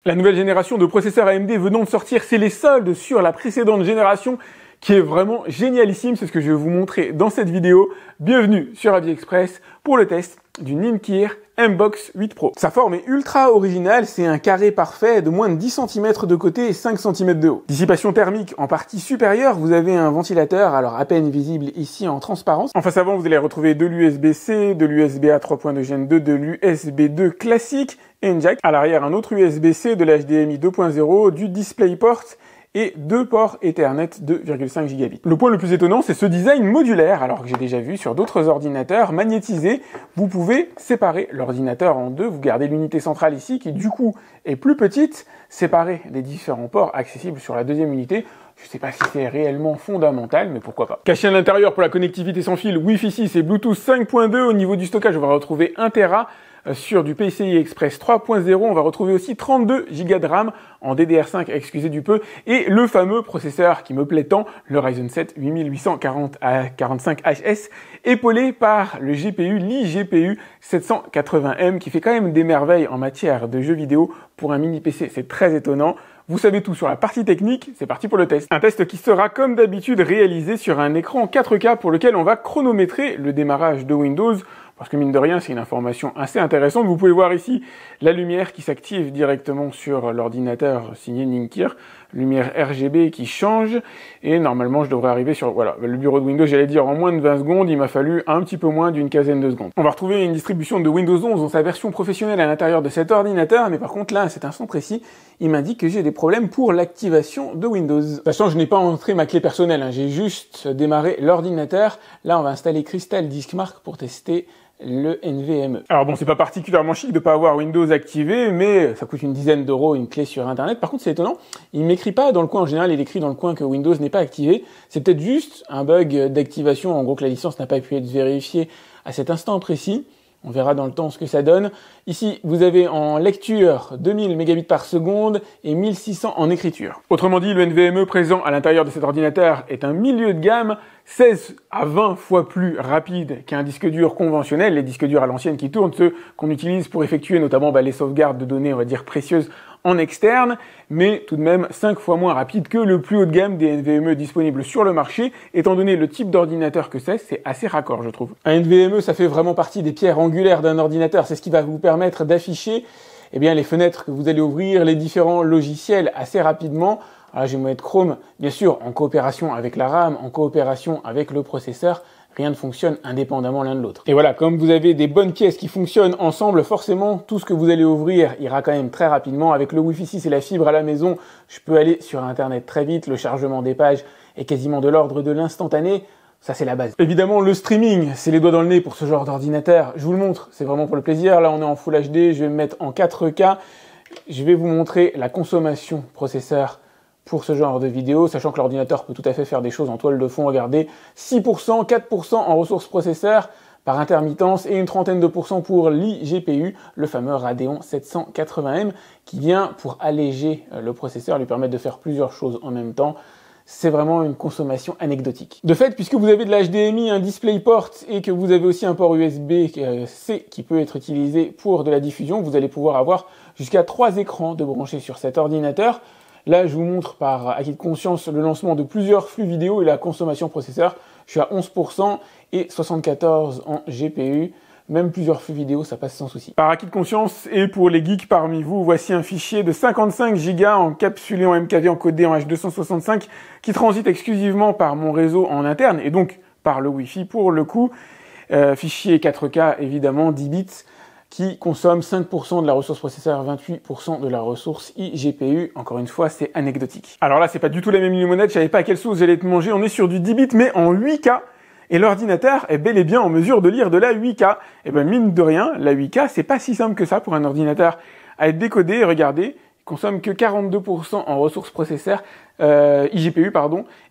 La nouvelle génération de processeurs AMD venant de sortir, c'est les soldes sur la précédente génération qui est vraiment génialissime. C'est ce que je vais vous montrer dans cette vidéo. Bienvenue sur AviExpress pour le test du Ninkir MBox 8 Pro. Sa forme est ultra originale, c'est un carré parfait de moins de 10 cm de côté et 5 cm de haut. Dissipation thermique en partie supérieure, vous avez un ventilateur, alors à peine visible ici en transparence. En face avant, vous allez retrouver de l'USB-C, de l'USB-A 3.2 Gen 2, de l'USB 2 classique et une jack. À l'arrière, un autre USB-C, de l'HDMI 2.0, du DisplayPort et deux ports Ethernet 2,5 gigabits. Le point le plus étonnant, c'est ce design modulaire, alors que j'ai déjà vu sur d'autres ordinateurs magnétisés. Vous pouvez séparer l'ordinateur en deux, vous gardez l'unité centrale ici, qui du coup est plus petite, séparer les différents ports accessibles sur la deuxième unité. Je ne sais pas si c'est réellement fondamental, mais pourquoi pas. Caché à l'intérieur pour la connectivité sans fil, Wi-Fi 6 et Bluetooth 5.2. Au niveau du stockage, on va retrouver 1 Tera. Sur du PCI Express 3.0, on va retrouver aussi 32 Go de RAM en DDR5, excusez du peu, et le fameux processeur qui me plaît tant, le Ryzen 7 8845HS, épaulé par le GPU, l'iGPU 780M, qui fait quand même des merveilles en matière de jeux vidéo pour un mini PC, c'est très étonnant. Vous savez tout sur la partie technique, c'est parti pour le test. Un test qui sera comme d'habitude réalisé sur un écran 4K pour lequel on va chronométrer le démarrage de Windows. Parce que mine de rien, c'est une information assez intéressante. Vous pouvez voir ici la lumière qui s'active directement sur l'ordinateur signé Ninkir. Lumière RGB qui change. Et normalement, je devrais arriver sur le bureau de Windows, j'allais dire en moins de 20 secondes. Il m'a fallu un petit peu moins d'une quinzaine de secondes. On va retrouver une distribution de Windows 11 dans sa version professionnelle à l'intérieur de cet ordinateur. Mais par contre, là, à cet instant précis, il m'indique que j'ai des problèmes pour l'activation de Windows. Sachant que je n'ai pas entré ma clé personnelle. J'ai juste démarré l'ordinateur. Là, on va installer Crystal Diskmark pour tester le NVMe. Alors bon, c'est pas particulièrement chic de pas avoir Windows activé, mais ça coûte une dizaine d'euros une clé sur Internet. Par contre, c'est étonnant, il m'écrit pas dans le coin, en général, il écrit dans le coin que Windows n'est pas activé. C'est peut-être juste un bug d'activation, en gros que la licence n'a pas pu être vérifiée à cet instant précis. On verra dans le temps ce que ça donne. Ici, vous avez en lecture 2000 mégabits par seconde et 1600 en écriture. Autrement dit, le NVMe présent à l'intérieur de cet ordinateur est un milieu de gamme 16 à 20 fois plus rapide qu'un disque dur conventionnel, les disques durs à l'ancienne qui tournent, ceux qu'on utilise pour effectuer notamment les sauvegardes de données, on va dire, précieuses en externe, mais tout de même 5 fois moins rapide que le plus haut de gamme des NVMe disponibles sur le marché. Étant donné le type d'ordinateur que c'est assez raccord, je trouve. Un NVMe, ça fait vraiment partie des pierres angulaires d'un ordinateur. C'est ce qui va vous permettre d'afficher les fenêtres que vous allez ouvrir, les différents logiciels assez rapidement. Alors, je vais mettre Chrome, bien sûr, en coopération avec la RAM, en coopération avec le processeur. Rien ne fonctionne indépendamment l'un de l'autre. Et voilà, comme vous avez des bonnes pièces qui fonctionnent ensemble, forcément, tout ce que vous allez ouvrir ira quand même très rapidement. Avec le Wi-Fi 6 et la fibre à la maison, je peux aller sur Internet très vite. Le chargement des pages est quasiment de l'ordre de l'instantané. Ça, c'est la base. Évidemment, le streaming, c'est les doigts dans le nez pour ce genre d'ordinateur. Je vous le montre, c'est vraiment pour le plaisir. Là, on est en Full HD, je vais me mettre en 4K. Je vais vous montrer la consommation processeur pour ce genre de vidéo, sachant que l'ordinateur peut tout à fait faire des choses en toile de fond. Regardez, 6%, 4% en ressources processeurs par intermittence et une trentaine de pourcents pour l'iGPU, le fameux Radeon 780M, qui vient pour alléger le processeur, lui permettre de faire plusieurs choses en même temps. C'est vraiment une consommation anecdotique. De fait, puisque vous avez de l'HDMI, un DisplayPort et que vous avez aussi un port USB-C qui peut être utilisé pour de la diffusion, vous allez pouvoir avoir jusqu'à 3 écrans de branchés sur cet ordinateur. Là, je vous montre par acquis de conscience le lancement de plusieurs flux vidéo et la consommation processeur. Je suis à 11% et 74 en GPU. Même plusieurs flux vidéo, ça passe sans souci. Par acquis de conscience et pour les geeks parmi vous, voici un fichier de 55 Go encapsulé en MKV encodé en H265 qui transite exclusivement par mon réseau en interne et donc par le Wi-Fi pour le coup. Fichier 4K évidemment, 10 bits. Qui consomme 5% de la ressource processeur, 28% de la ressource iGPU. Encore une fois, c'est anecdotique. Alors là, c'est pas du tout la même limonade, je savais pas à quelle sauce j'allais te manger. On est sur du 10 bits, mais en 8K. Et l'ordinateur est bel et bien en mesure de lire de la 8K. Et ben, mine de rien, la 8K, c'est pas si simple que ça pour un ordinateur à être décodé. Regardez, il consomme que 42% en ressources processeur, iGPU,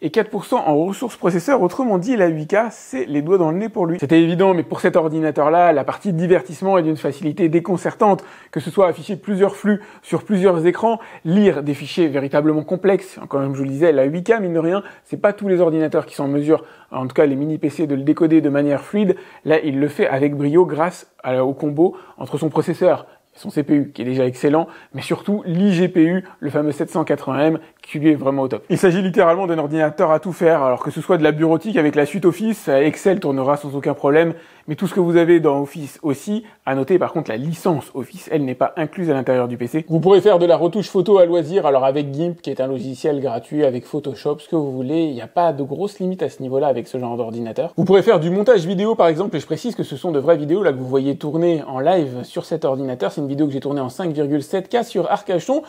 et 4% en ressources processeurs. Autrement dit, la 8K, c'est les doigts dans le nez pour lui. C'était évident, mais pour cet ordinateur-là, la partie divertissement est d'une facilité déconcertante, que ce soit afficher plusieurs flux sur plusieurs écrans, lire des fichiers véritablement complexes. Comme je vous le disais, la 8K, mine de rien, c'est pas tous les ordinateurs qui sont en mesure, en tout cas les mini-PC, de le décoder de manière fluide. Là, il le fait avec brio grâce au combo entre son processeur son CPU qui est déjà excellent, mais surtout l'iGPU, le fameux 780M, qui lui est vraiment au top. Il s'agit littéralement d'un ordinateur à tout faire, alors que ce soit de la bureautique avec la suite Office, Excel tournera sans aucun problème, mais tout ce que vous avez dans Office aussi, à noter par contre la licence Office, elle n'est pas incluse à l'intérieur du PC. Vous pourrez faire de la retouche photo à loisir, alors avec GIMP, qui est un logiciel gratuit, avec Photoshop, ce que vous voulez, il n'y a pas de grosse limite à ce niveau-là avec ce genre d'ordinateur. Vous pourrez faire du montage vidéo par exemple, et je précise que ce sont de vraies vidéos là que vous voyez tourner en live sur cet ordinateur. C'est une vidéo que j'ai tournée en 5,7K sur Arcachon,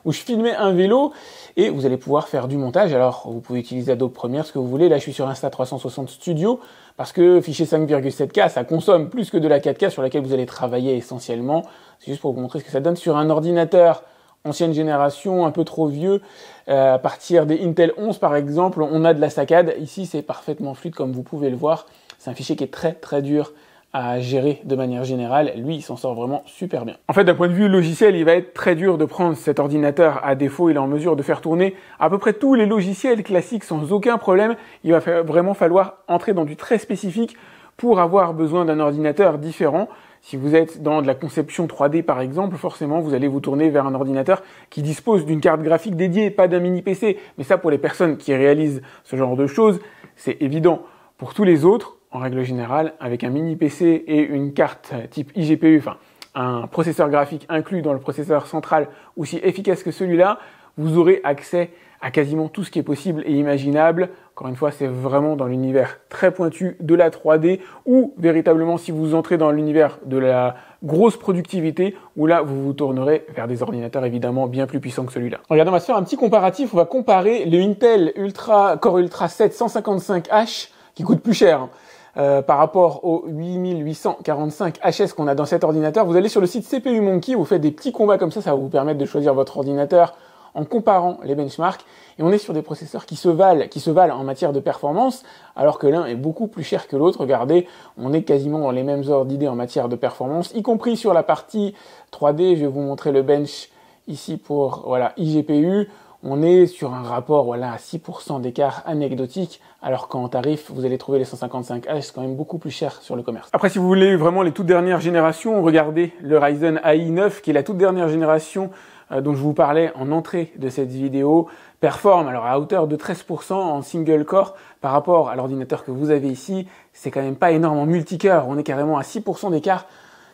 où je filmais un vélo, et vous allez pouvoir faire du montage. Alors vous pouvez utiliser Adobe Premiere, ce que vous voulez. Là je suis sur Insta360 Studio, parce que fichier 5,7K, ça consomme plus que de la 4K sur laquelle vous allez travailler essentiellement. C'est juste pour vous montrer ce que ça donne sur un ordinateur ancienne génération, un peu trop vieux. À partir des Intel 11 par exemple, on a de la saccade. Ici c'est parfaitement fluide comme vous pouvez le voir. C'est un fichier qui est très très dur à gérer de manière générale. Lui, il s'en sort vraiment super bien. En fait, d'un point de vue logiciel, il va être très dur de prendre cet ordinateur à défaut. Il est en mesure de faire tourner à peu près tous les logiciels classiques sans aucun problème. Il va vraiment falloir entrer dans du très spécifique pour avoir besoin d'un ordinateur différent. Si vous êtes dans de la conception 3D par exemple, forcément vous allez vous tourner vers un ordinateur qui dispose d'une carte graphique dédiée, pas d'un mini PC. Mais ça, pour les personnes qui réalisent ce genre de choses, c'est évident. Pour tous les autres, en règle générale, avec un mini PC et une carte type iGPU, enfin un processeur graphique inclus dans le processeur central aussi efficace que celui-là, vous aurez accès à quasiment tout ce qui est possible et imaginable. Encore une fois, c'est vraiment dans l'univers très pointu de la 3D, ou véritablement si vous entrez dans l'univers de la grosse productivité, où là vous vous tournerez vers des ordinateurs évidemment bien plus puissants que celui-là. Regardez, on va se faire un petit comparatif. On va comparer le Intel Core Ultra 7 155H, qui coûte plus cher, par rapport au 8845 HS qu'on a dans cet ordinateur. Vous allez sur le site CPU Monkey, vous faites des petits combats comme ça va vous permettre de choisir votre ordinateur en comparant les benchmarks, et on est sur des processeurs qui se valent en matière de performance, alors que l'un est beaucoup plus cher que l'autre. Regardez, on est quasiment dans les mêmes ordres d'idées en matière de performance, y compris sur la partie 3D. Je vais vous montrer le bench ici pour voilà iGPU. On est sur un rapport à 6% d'écart anecdotique, alors qu'en tarif, vous allez trouver les 155H, c'est quand même beaucoup plus cher sur le commerce. Après, si vous voulez vraiment les toutes dernières générations, regardez le Ryzen AI 9, qui est la toute dernière génération dont je vous parlais en entrée de cette vidéo, performe alors à hauteur de 13% en single core par rapport à l'ordinateur que vous avez ici. C'est quand même pas énorme en multicœur, on est carrément à 6% d'écart,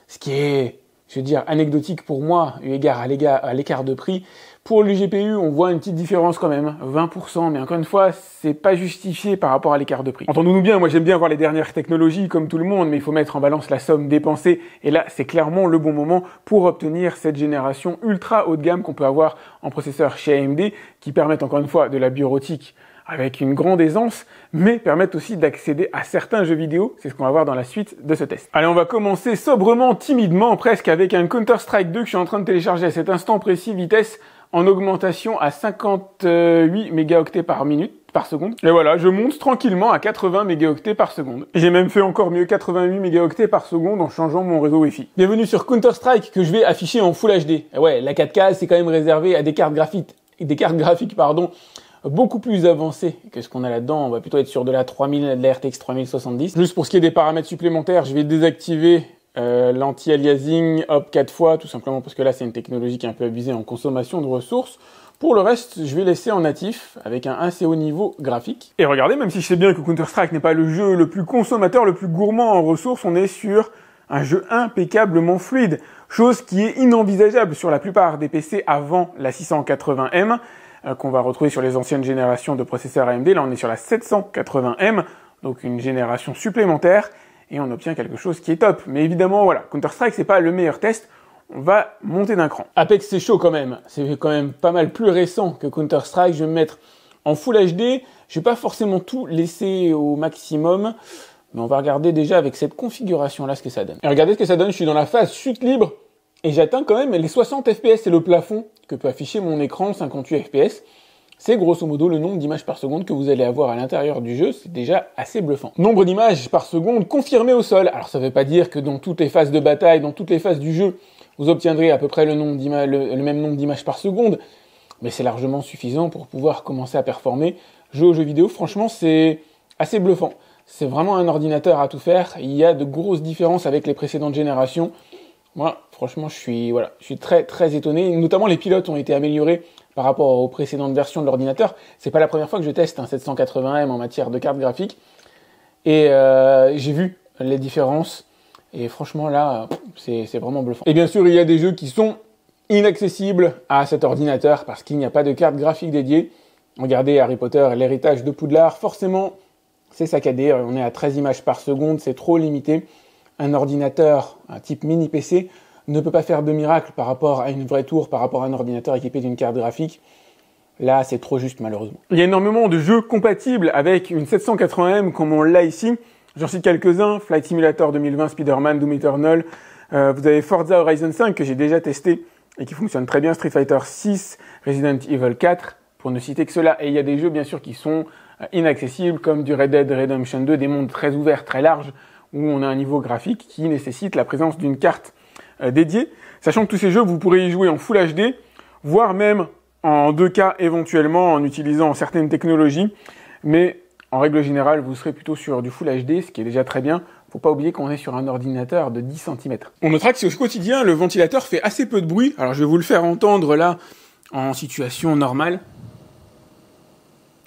ce qui est, je veux dire, anecdotique pour moi, eu égard à l'écart de prix. Pour l'IGPU, on voit une petite différence quand même, 20%, mais encore une fois, c'est pas justifié par rapport à l'écart de prix. Entendons-nous bien, moi j'aime bien voir les dernières technologies comme tout le monde, mais il faut mettre en balance la somme dépensée, et là, c'est clairement le bon moment pour obtenir cette génération ultra haut de gamme qu'on peut avoir en processeur chez AMD, qui permettent encore une fois de la bureautique avec une grande aisance, mais permettent aussi d'accéder à certains jeux vidéo. C'est ce qu'on va voir dans la suite de ce test. Allez, on va commencer sobrement, timidement, presque avec un Counter-Strike 2 que je suis en train de télécharger à cet instant précis, vitesse en augmentation à 58 mégaoctets par seconde. Et voilà, je monte tranquillement à 80 mégaoctets par seconde. J'ai même fait encore mieux, 88 mégaoctets par seconde en changeant mon réseau Wi-Fi. Bienvenue sur Counter-Strike que je vais afficher en Full HD. Et ouais, la 4K, c'est quand même réservé à des cartes graphiques, beaucoup plus avancées que ce qu'on a là-dedans. On va plutôt être sur de la 3000, de la RTX 3070. Juste pour ce qui est des paramètres supplémentaires, je vais désactiver l'anti-aliasing hop 4 fois, tout simplement parce que là c'est une technologie qui est un peu abusée en consommation de ressources. Pour le reste, je vais laisser en natif avec un assez haut niveau graphique. Et regardez, même si je sais bien que Counter-Strike n'est pas le jeu le plus consommateur, le plus gourmand en ressources, on est sur un jeu impeccablement fluide, chose qui est inenvisageable sur la plupart des PC avant la 680M, qu'on va retrouver sur les anciennes générations de processeurs AMD. Là on est sur la 780M, donc une génération supplémentaire, et on obtient quelque chose qui est top. Mais évidemment, voilà, Counter-Strike, c'est pas le meilleur test. On va monter d'un cran. Apex, c'est chaud quand même. C'est quand même pas mal plus récent que Counter-Strike. Je vais me mettre en Full HD. Je vais pas forcément tout laisser au maximum. Mais on va regarder déjà avec cette configuration-là ce que ça donne. Et regardez ce que ça donne. Je suis dans la phase chute libre. Et j'atteins quand même les 60 FPS. C'est le plafond que peut afficher mon écran, 58 FPS. C'est grosso modo le nombre d'images par seconde que vous allez avoir à l'intérieur du jeu, c'est déjà assez bluffant. Nombre d'images par seconde confirmé au sol. Alors ça ne veut pas dire que dans toutes les phases de bataille, dans toutes les phases du jeu, vous obtiendrez à peu près le même nombre d'images par seconde, mais c'est largement suffisant pour pouvoir commencer à performer. Jouer aux jeux vidéo, franchement, c'est assez bluffant. C'est vraiment un ordinateur à tout faire. Il y a de grosses différences avec les précédentes générations. Moi, franchement, je suis très très étonné. Notamment, les pilotes ont été améliorés par rapport aux précédentes versions de l'ordinateur. C'est pas la première fois que je teste un 780M en matière de carte graphique. Et j'ai vu les différences. Et franchement, là, c'est vraiment bluffant. Et bien sûr, il y a des jeux qui sont inaccessibles à cet ordinateur parce qu'il n'y a pas de carte graphique dédiée. Regardez Harry Potter, l'héritage de Poudlard. Forcément, c'est saccadé. On est à 13 images par seconde, c'est trop limité. Un ordinateur, un type mini PC, ne peut pas faire de miracle par rapport à une vraie tour, par rapport à un ordinateur équipé d'une carte graphique. Là, c'est trop juste, malheureusement. Il y a énormément de jeux compatibles avec une 780M comme on l'a ici. J'en cite quelques-uns. Flight Simulator 2020, Spider-Man, Doom Eternal. Vous avez Forza Horizon 5 que j'ai déjà testé et qui fonctionne très bien. Street Fighter 6, Resident Evil 4, pour ne citer que cela. Et il y a des jeux, bien sûr, qui sont inaccessibles comme du Red Dead Redemption 2, des mondes très ouverts, très larges, où on a un niveau graphique qui nécessite la présence d'une carte dédiée. Sachant que tous ces jeux, vous pourrez y jouer en Full HD, voire même en 2K éventuellement, en utilisant certaines technologies. Mais en règle générale, vous serez plutôt sur du Full HD, ce qui est déjà très bien. Faut pas oublier qu'on est sur un ordinateur de 10 cm. On notera que au quotidien, le ventilateur fait assez peu de bruit. Alors je vais vous le faire entendre là, en situation normale.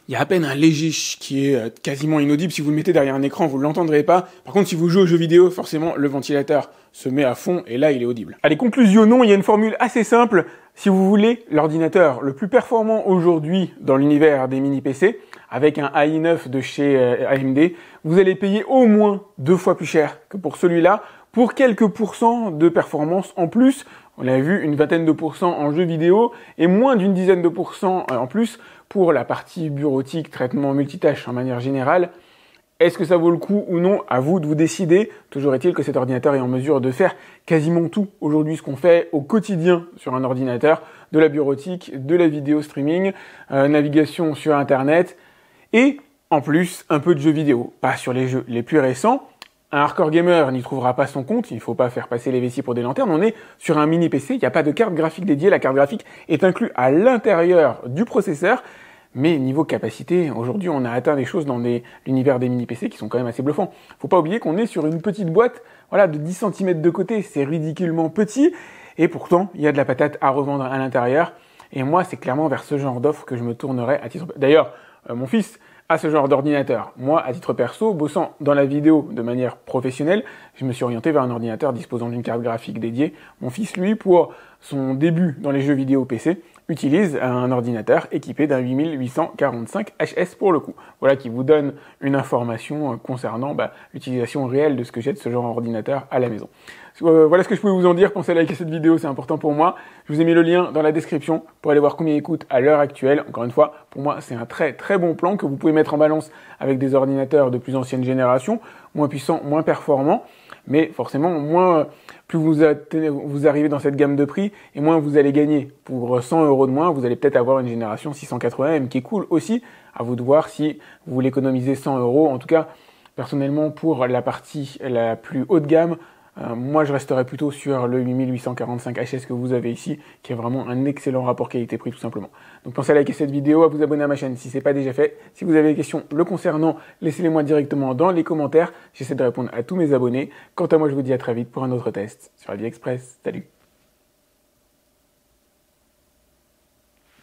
Il y a à peine un léger qui est quasiment inaudible. Si vous le mettez derrière un écran, vous ne l'entendrez pas. Par contre, si vous jouez aux jeux vidéo, forcément, le ventilateur se met à fond et là, il est audible. Allez, conclusionnons, il y a une formule assez simple. Si vous voulez l'ordinateur le plus performant aujourd'hui dans l'univers des mini-PC, avec un i9 de chez AMD, vous allez payer au moins 2 fois plus cher que pour celui-là, pour quelques pourcents de performance en plus. On l'a vu, une vingtaine de pourcents en jeux vidéo et moins d'une dizaine de pourcents en plus pour la partie bureautique, traitement multitâche en manière générale. Est-ce que ça vaut le coup ou non? À vous de vous décider. Toujours est-il que cet ordinateur est en mesure de faire quasiment tout aujourd'hui ce qu'on fait au quotidien sur un ordinateur, de la bureautique, de la vidéo streaming, navigation sur Internet et en plus un peu de jeux vidéo. Pas sur les jeux les plus récents. Un hardcore gamer n'y trouvera pas son compte, il ne faut pas faire passer les vessies pour des lanternes. On est sur un mini PC, il n'y a pas de carte graphique dédiée, la carte graphique est inclue à l'intérieur du processeur. Mais niveau capacité, aujourd'hui, on a atteint des choses dans l'univers des mini-PC qui sont quand même assez bluffants. Faut pas oublier qu'on est sur une petite boîte, voilà, de 10 cm de côté, c'est ridiculement petit, et pourtant, il y a de la patate à revendre à l'intérieur. Et moi, c'est clairement vers ce genre d'offre que je me tournerai à titre... D'ailleurs, mon fils a ce genre d'ordinateur. Moi, à titre perso, bossant dans la vidéo de manière professionnelle, je me suis orienté vers un ordinateur disposant d'une carte graphique dédiée. Mon fils, lui, pour son début dans les jeux vidéo PC, utilise un ordinateur équipé d'un 8845 HS pour le coup. Voilà qui vous donne une information concernant l'utilisation réelle de ce que j'ai de ce genre d'ordinateur à la maison. Voilà ce que je pouvais vous en dire. Pensez à liker cette vidéo, c'est important pour moi. Je vous ai mis le lien dans la description pour aller voir combien il coûte à l'heure actuelle. Encore une fois, pour moi, c'est un très très bon plan que vous pouvez mettre en balance avec des ordinateurs de plus ancienne génération, moins puissants, moins performants. Mais forcément, plus vous arrivez dans cette gamme de prix, et moins vous allez gagner. Pour 100 € de moins, vous allez peut-être avoir une génération 680M qui est cool aussi. À vous de voir si vous voulez économiser 100 €. En tout cas, personnellement, pour la partie la plus haut de gamme, moi je resterai plutôt sur le 8845 HS que vous avez ici, qui est vraiment un excellent rapport qualité-prix tout simplement. Donc pensez à liker cette vidéo, à vous abonner à ma chaîne si ce n'est pas déjà fait. Si vous avez des questions le concernant, laissez-les-moi directement dans les commentaires. J'essaie de répondre à tous mes abonnés. Quant à moi, je vous dis à très vite pour un autre test sur AliExpress. Salut!